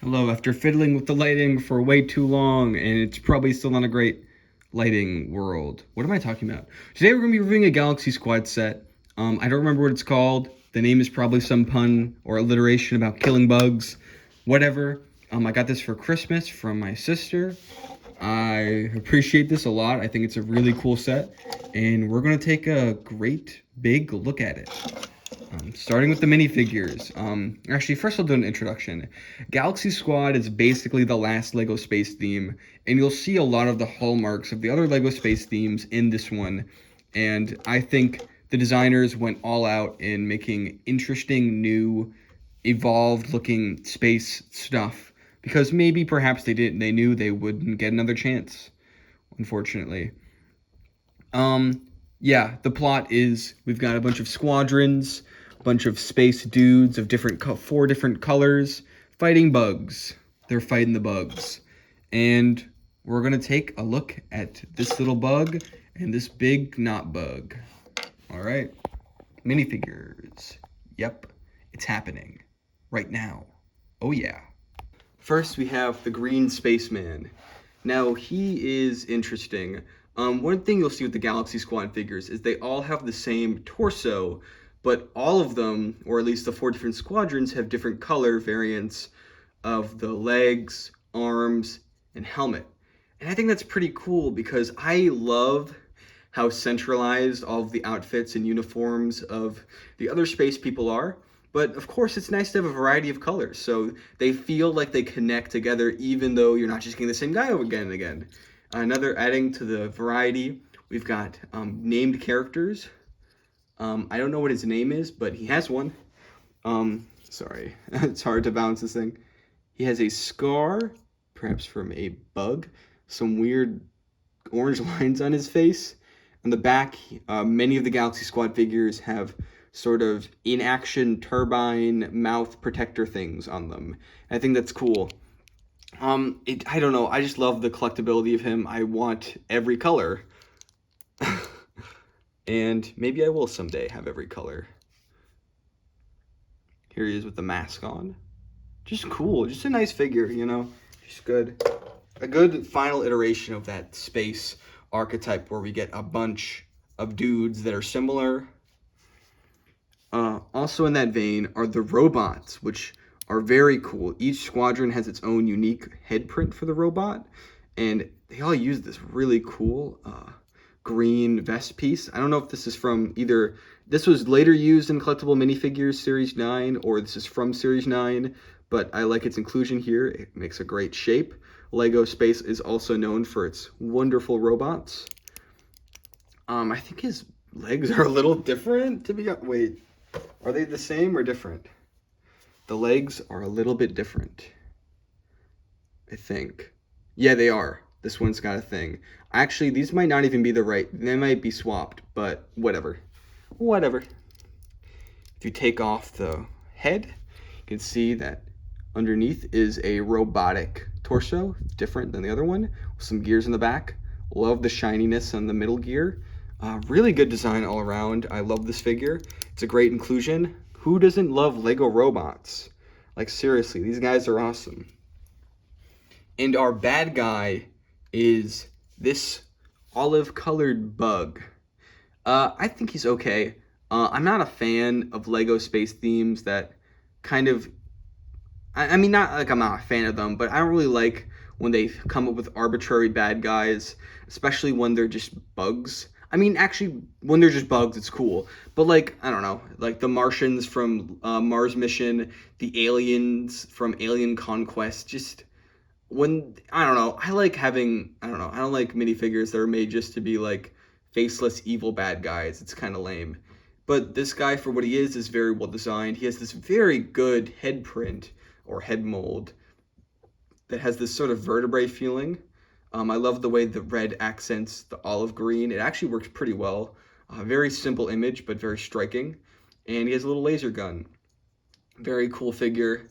Hello, after fiddling with the lighting for way too long, and it's probably still not a great lighting world. What am I talking about? Today we're going to be reviewing a Galaxy Squad set. I don't remember what it's called. The name is probably some pun or alliteration about killing bugs. Whatever. I got this for Christmas from my sister. I appreciate this a lot. I think it's a really cool set, and we're going to take a great big look at it. Starting with the minifigures. Actually, first I'll do an introduction. Galaxy Squad is basically the last LEGO space theme, and you'll see a lot of the hallmarks of the other LEGO space themes in this one. And I think the designers went all out in making interesting, new, evolved-looking space stuff because maybe perhaps they knew they wouldn't get another chance, unfortunately. Yeah, the plot is we've got a bunch of squadrons, a bunch of space dudes of four different colors fighting bugs. They're fighting the bugs. And we're going to take a look at this little bug and this big not bug. All right. Minifigures. Yep, it's happening right now. Oh yeah. First, we have the Green Spaceman. Now, he is interesting. One thing you'll see with the Galaxy Squad figures is they all have the same torso, but all of them, or at least the four different squadrons, have different color variants of the legs, arms, and helmet. And I think that's pretty cool because I love how centralized all of the outfits and uniforms of the other space people are. But of course, it's nice to have a variety of colors, so they feel like they connect together even though you're not just getting the same guy over again and again. Another adding to the variety, we've got named characters. I don't know what his name is, but he has one. Sorry, it's hard to balance this thing. He has a scar, perhaps from a bug, some weird orange lines on his face. On the back, many of the Galaxy Squad figures have sort of in-action turbine mouth protector things on them. I think that's cool. I don't know, I just love the collectability of him. I want every color. And maybe I will someday have every color. Here he is with the mask on. Just cool, just a nice figure, you know? Just good. A good final iteration of that space archetype where we get a bunch of dudes that are similar. Also in that vein are the robots, which are very cool. Each squadron has its own unique head print for the robot, and they all use this really cool green vest piece. I don't know if this is from either, this was later used in Collectible Minifigures Series 9, or this is from Series 9, but I like its inclusion here. It makes a great shape. LEGO Space is also known for its wonderful robots. I think his legs are a little different, to be honest. Wait, are they the same or different? The legs are a little bit different, I think. Yeah, they are. This one's got a thing. Actually, these might not even be the right. They might be swapped, but whatever. Whatever. If you take off the head, you can see that underneath is a robotic torso, different than the other one, with some gears in the back. Love the shininess on the middle gear. Really good design all around. I love this figure. It's a great inclusion. Who doesn't love Lego robots? Like, seriously, these guys are awesome. And our bad guy is this olive-colored bug. I think he's okay. I'm not a fan of Lego space themes that kind of... I mean, not like I'm not a fan of them, but I don't really like when they come up with arbitrary bad guys, especially when they're just bugs. I mean, actually, when they're just bugs, it's cool. But, like, I don't know, like the Martians from Mars Mission, the aliens from Alien Conquest, just when, I don't know, I don't like minifigures that are made just to be, like, faceless, evil bad guys. It's kind of lame. But this guy, for what he is very well designed. He has this very good head print, or head mold, that has this sort of vertebrae feeling. I love the way the red accents the olive green. It actually works pretty well. Very simple image, but very striking. And he has a little laser gun. Very cool figure.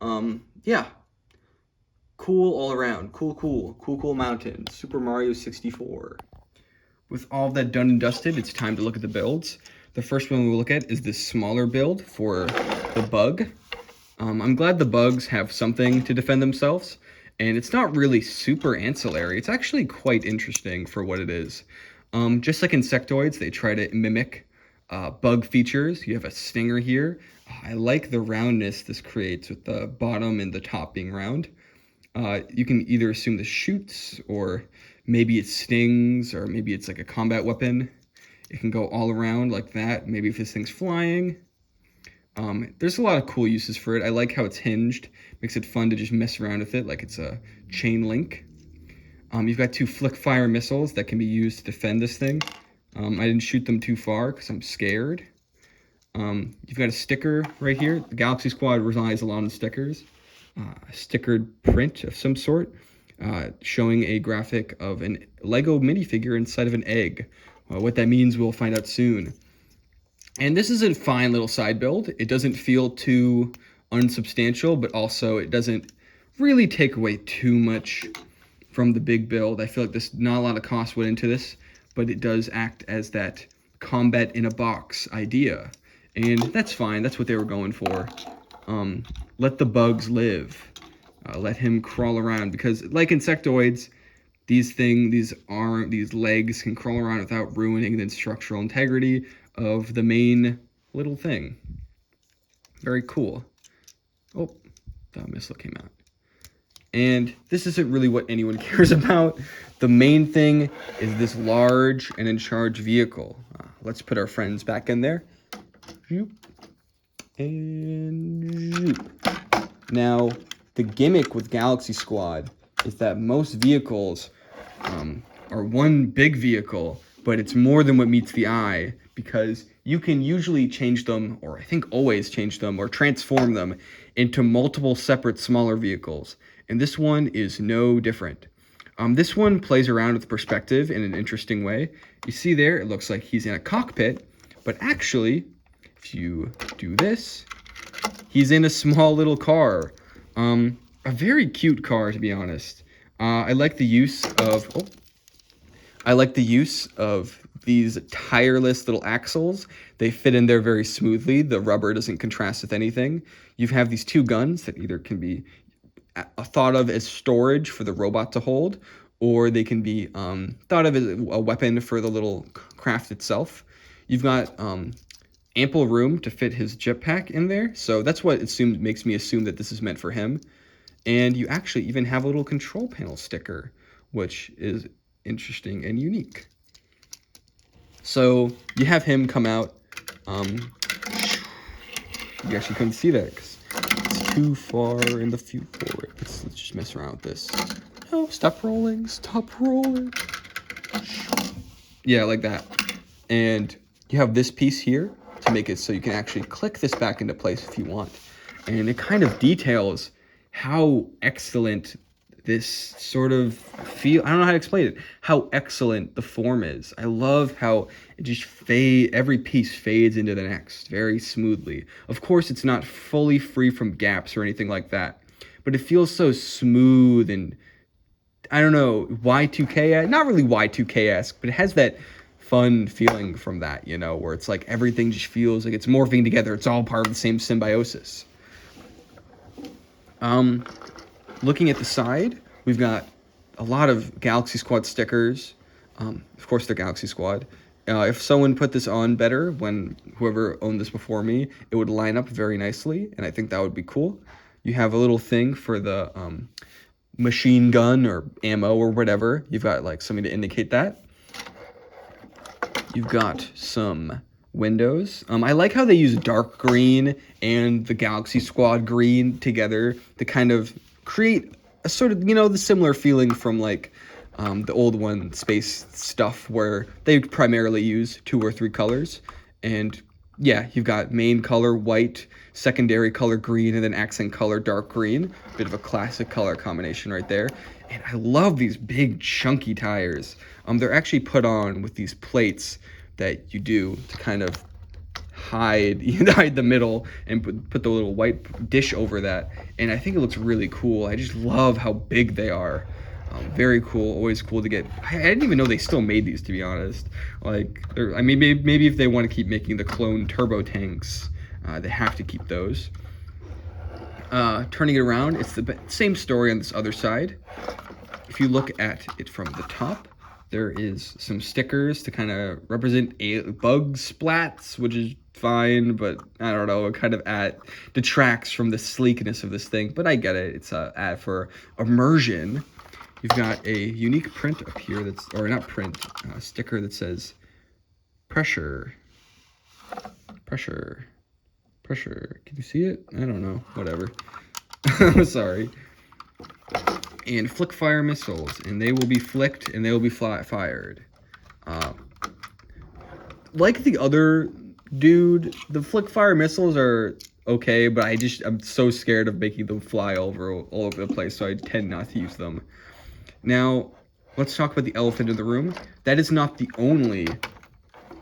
Yeah. Cool all around. Cool mountains. Super Mario 64. With all of that done and dusted, it's time to look at the builds. The first one we'll look at is this smaller build for the bug. I'm glad the bugs have something to defend themselves, and it's not really super ancillary. It's actually quite interesting for what it is. Just like insectoids, they try to mimic bug features. You have a stinger here. I like the roundness this creates with the bottom and the top being round. You can either assume this shoots, or maybe it stings, or maybe it's like a combat weapon. It can go all around like that. Maybe if this thing's flying. There's a lot of cool uses for it. I like how it's hinged. Makes it fun to just mess around with it like it's a chain link. You've got 2 flick fire missiles that can be used to defend this thing. I didn't shoot them too far because I'm scared. You've got a sticker right here. The Galaxy Squad relies a lot on stickers. A stickered print of some sort, showing a graphic of a Lego minifigure inside of an egg. What that means we'll find out soon. And this is a fine little side build. It doesn't feel too unsubstantial, but also it doesn't really take away too much from the big build. I feel like there's not a lot of cost went into this, but it does act as that combat in a box idea. And that's fine. That's what they were going for. Let the bugs live. Let him crawl around, because like insectoids, these legs can crawl around without ruining the structural integrity of the main little thing. Very cool. Oh, the missile came out. And this isn't really what anyone cares about. The main thing is this large and in charge vehicle. Let's put our friends back in there. And now, the gimmick with Galaxy Squad is that most vehicles are one big vehicle, but it's more than what meets the eye, because you can usually change them, or I think always change them, or transform them into multiple separate smaller vehicles. And this one is no different. This one plays around with perspective in an interesting way. You see there, it looks like he's in a cockpit, but actually, if you do this, he's in a small little car. A very cute car, to be honest. I like the use of these tireless little axles. They fit in there very smoothly. The rubber doesn't contrast with anything. You have these 2 guns that either can be thought of as storage for the robot to hold, or they can be thought of as a weapon for the little craft itself. You've got ample room to fit his jetpack in there, so that's what makes me assume that this is meant for him. And you actually even have a little control panel sticker, which is interesting and unique. So you have him come out. You actually couldn't see that because it's too far in the future. Let's just mess around with this. No, stop rolling, stop rolling. Yeah, like that. And you have this piece here to make it so you can actually click this back into place if you want. And it kind of details how excellent this sort of I don't know how to explain it, how excellent the form is. I love how it just every piece fades into the next very smoothly. Of course, it's not fully free from gaps or anything like that, but it feels so smooth and, I don't know, Y2K, not really Y2K-esque, but it has that fun feeling from that, you know, where it's like everything just feels like it's morphing together. It's all part of the same symbiosis. Looking at the side, we've got a lot of Galaxy Squad stickers. Of course, they're Galaxy Squad. If someone put this on better, when whoever owned this before me, it would line up very nicely, and I think that would be cool. You have a little thing for the machine gun or ammo or whatever. You've got like something to indicate that. You've got some windows. I like how they use dark green and the Galaxy Squad green together to kind of create a sort of, you know, the similar feeling from like the old one, Space Stuff, where they primarily use 2 or 3 colors. And yeah, you've got main color white, secondary color green, and then accent color dark green. Bit of a classic color combination right there. And I love these big chunky tires. They're actually put on with these plates that you do to kind of hide the middle and put the little white dish over that. And I think it looks really cool. I just love how big they are. Very cool. Always cool to get. I didn't even know they still made these, to be honest. Like, I mean, maybe if they want to keep making the clone turbo tanks, they have to keep those. turning it around, it's the same story on this other side. If you look at it from the top, there is some stickers to kind of represent bug splats, which is fine, but I don't know, it kind of detracts from the sleekness of this thing, but I get it. It's a ad for immersion. You've got a unique print up here that's, or not print, sticker that says pressure. Pressure. Pressure. Can you see it? I don't know. Whatever. Sorry. And flick fire missiles, and they will be flicked and they will be fired. Like the other dude, the flick fire missiles are okay, but I'm so scared of making them fly all over the place, so I tend not to use them. Now, let's talk about the elephant in the room. That is not the only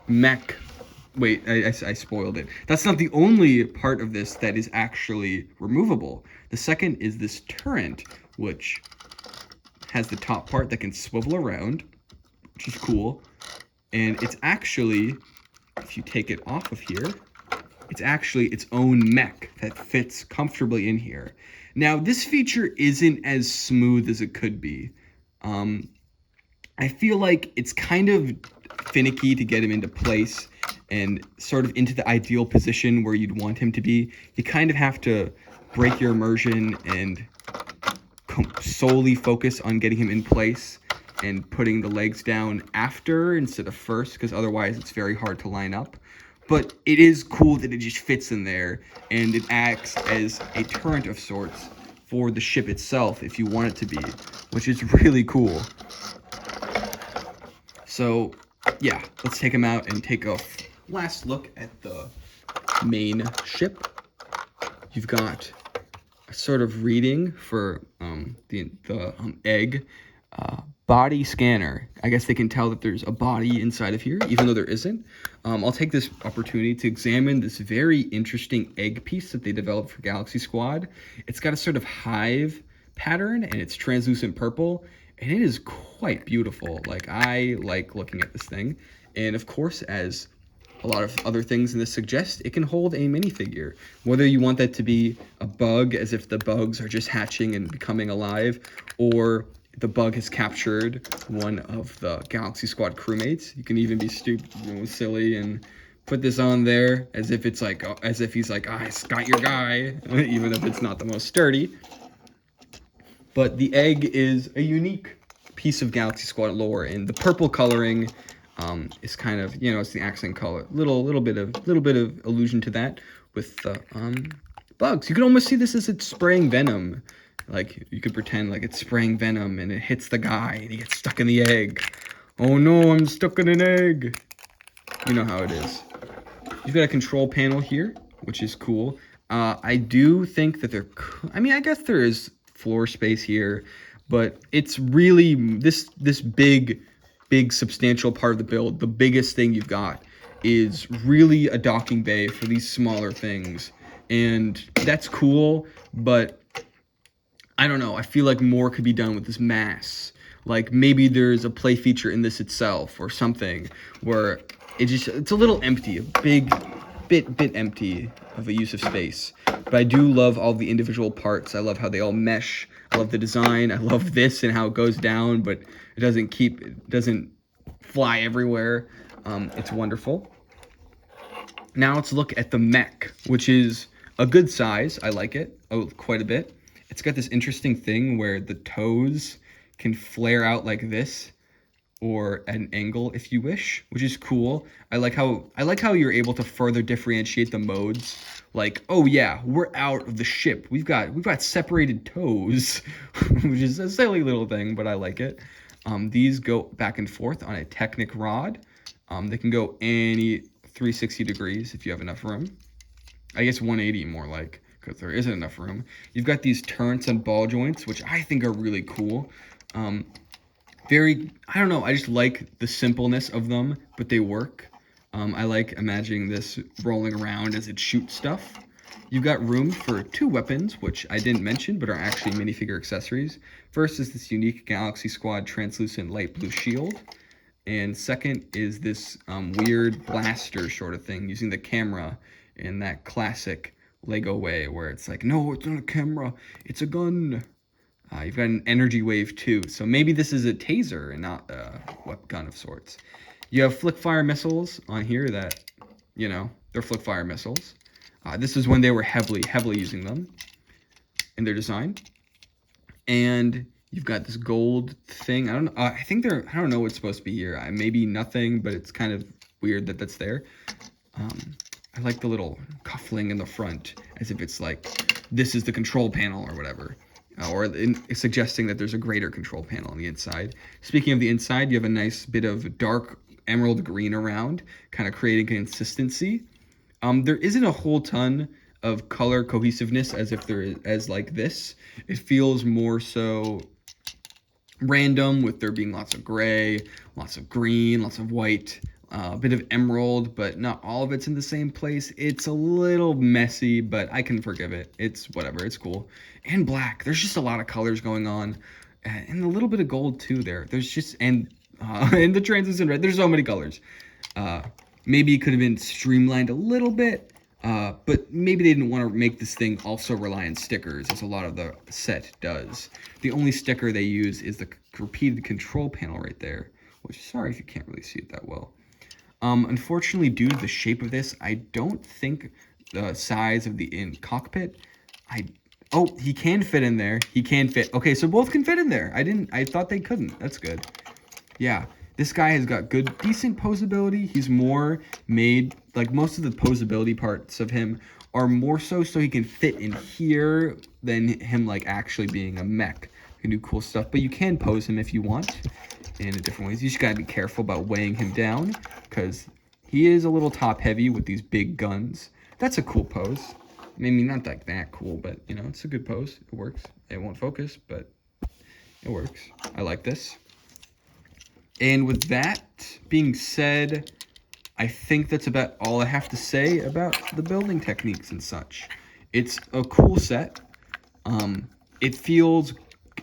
mech. Wait, I spoiled it. That's not the only part of this that is actually removable. The second is this turret, which has the top part that can swivel around, which is cool. And it's actually, if you take it off of here, it's actually its own mech that fits comfortably in here. Now, this feature isn't as smooth as it could be. I feel like it's kind of finicky to get him into place and sort of into the ideal position where you'd want him to be. You kind of have to break your immersion and solely focus on getting him in place and putting the legs down after instead of first, because otherwise it's very hard to line up. But it is cool that it just fits in there, and it acts as a turret of sorts for the ship itself if you want it to be, which is really cool. So yeah, let's take him out and take a last look at the main ship. You've got a sort of reading for the egg body scanner. I guess they can tell that there's a body inside of here, even though there isn't. I'll take this opportunity to examine this very interesting egg piece that they developed for Galaxy Squad. It's got a sort of hive pattern, and it's translucent purple, and it is quite beautiful. Like, I like looking at this thing. And of course, as a lot of other things in this suggest, it can hold a minifigure. Whether you want that to be a bug, as if the bugs are just hatching and becoming alive, or the bug has captured one of the Galaxy Squad crewmates. You can even be stupid, silly, and put this on there as if it's like, as if he's like, I got your guy, even if it's not the most sturdy. But the egg is a unique piece of Galaxy Squad lore, and the purple coloring is kind of, it's the accent color. Little bit of allusion to that with the bugs. You can almost see this as it's spraying venom. Like, you could pretend like it's spraying venom and it hits the guy and he gets stuck in the egg. Oh no, I'm stuck in an egg. You know how it is. You've got a control panel here, which is cool. I do think that I guess there is floor space here, but it's really this big substantial part of the build. The biggest thing you've got is really a docking bay for these smaller things, and that's cool, but I don't know, I feel like more could be done with this mass. Like, maybe there's a play feature in this itself or something where it's a little empty, a bit empty of a use of space. But I do love all the individual parts. I love how they all mesh. I love the design. I love this and how it goes down, but it doesn't fly everywhere. It's wonderful. Now let's look at the mech, which is a good size. I like it quite a bit. It's got this interesting thing where the toes can flare out like this, or at an angle if you wish, which is cool. I like how you're able to further differentiate the modes. Like, oh yeah, we're out of the ship. We've got separated toes, which is a silly little thing, but I like it. These go back and forth on a Technic rod. They can go any 360 degrees if you have enough room. I guess 180 more like, because there isn't enough room. You've got these turrets and ball joints, which I think are really cool. I don't know, I just like the simpleness of them, but they work. I like imagining this rolling around as it shoots stuff. You've got room for 2 weapons, which I didn't mention, but are actually minifigure accessories. First is this unique Galaxy Squad translucent light blue shield. And second is this weird blaster sort of thing, using the camera in that classic Lego way, where it's like, no, it's not a camera, it's a gun. You've got an energy wave too, so maybe this is a taser and not a gun of sorts. You have flick fire missiles on here that, you know, they're flick fire missiles. This is when they were heavily using them in their design. And you've got this gold thing. I don't know. I think they're, I don't know what's supposed to be here. Maybe nothing, but it's kind of weird that that's there. I like the little cuffling in the front, as if it's like, this is the control panel or whatever. Or suggesting that there's a greater control panel on the inside. Speaking of the inside, you have a nice bit of dark emerald green around, kind of creating consistency. There isn't a whole ton of color cohesiveness as if there is, as like this. It feels more so random, with there being lots of gray, lots of green, lots of white, a bit of emerald, but not all of it's in the same place. It's a little messy, but I can forgive it. It's whatever, it's cool. And black, there's just a lot of colors going on, and a little bit of gold too there. There's just, and the translucent red, there's so many colors. Maybe it could have been streamlined a little bit, but maybe they didn't want to make this thing also rely on stickers, as a lot of the set does. The only sticker they use is the repeated control panel right there, which, sorry if you can't really see it that well. Unfortunately, due to the shape of this, I don't think the size of the cockpit, oh, he can fit in there. He can fit. Okay, so both can fit in there. I thought they couldn't. That's good. Yeah, this guy has got good, decent posability. He's more made, like most of the posability parts of him are more so he can fit in here than him like actually being a mech. You can do cool stuff, but you can pose him if you want in different ways. You just gotta be careful about weighing him down, because he is a little top heavy with these big guns. That's a cool pose. Maybe not like that cool, but you know, it's a good pose. It works. It won't focus, but it works. I like this. And with that being said, I think that's about all I have to say about the building techniques and such. It's a cool set. It feels,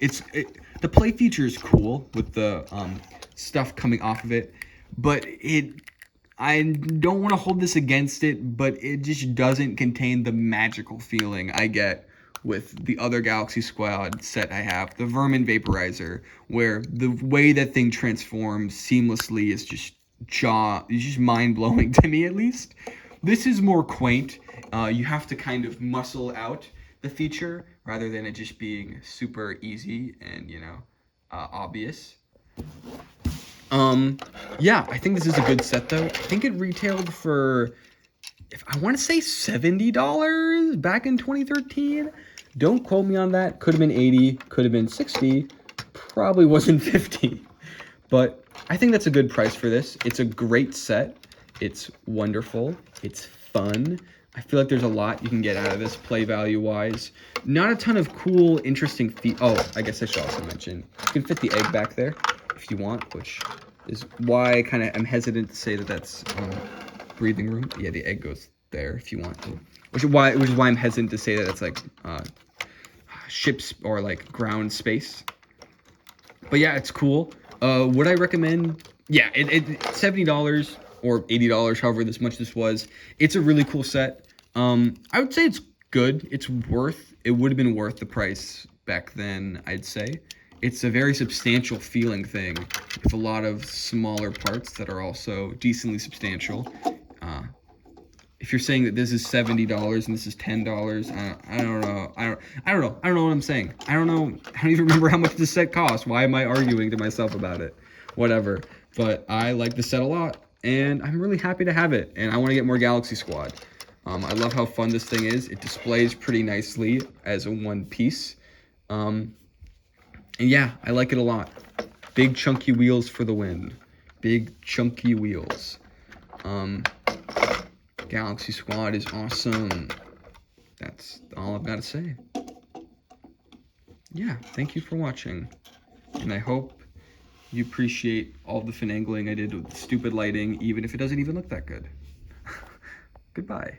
the play feature is cool with the stuff coming off of it, but I don't want to hold this against it, but it just doesn't contain the magical feeling I get with the other Galaxy Squad set I have, the Vermin Vaporizer, where the way that thing transforms seamlessly is just mind-blowing to me, at least. This is more quaint. You have to kind of muscle out the feature rather than it just being super easy and, you know, obvious. Yeah, I think this is a good set though. I think it retailed for, if I want to say $70 back in 2013. Don't quote me on that. Could have been 80, could have been 60, probably wasn't 50. But I think that's a good price for this. It's a great set. It's wonderful. It's fun. I feel like there's a lot you can get out of this play value wise. Not a ton of cool, interesting oh, I guess I should also mention, you can fit the egg back there if you want, which is why I kind of am hesitant to say that that's breathing room. Yeah, the egg goes there if you want to. Which is why I'm hesitant to say that it's like ships or like ground space. But yeah, it's cool. Would I recommend? Yeah, it's $70 or $80, however much this was. It's a really cool set. I would say it's good. It would have been worth the price back then, I'd say. It's a very substantial feeling thing with a lot of smaller parts that are also decently substantial. If you're saying that this is $70 and this is $10, I don't know. I don't know what I'm saying. I don't even remember how much this set cost. Why am I arguing to myself about it? Whatever. But I like the set a lot, and I'm really happy to have it. And I want to get more Galaxy Squad. I love how fun this thing is. It displays pretty nicely as a one piece. And yeah, I like it a lot. Big chunky wheels for the win. Big chunky wheels. Galaxy Squad is awesome. That's all I've got to say. Yeah, thank you for watching. And I hope you appreciate all the finagling I did with the stupid lighting, even if it doesn't even look that good. Goodbye.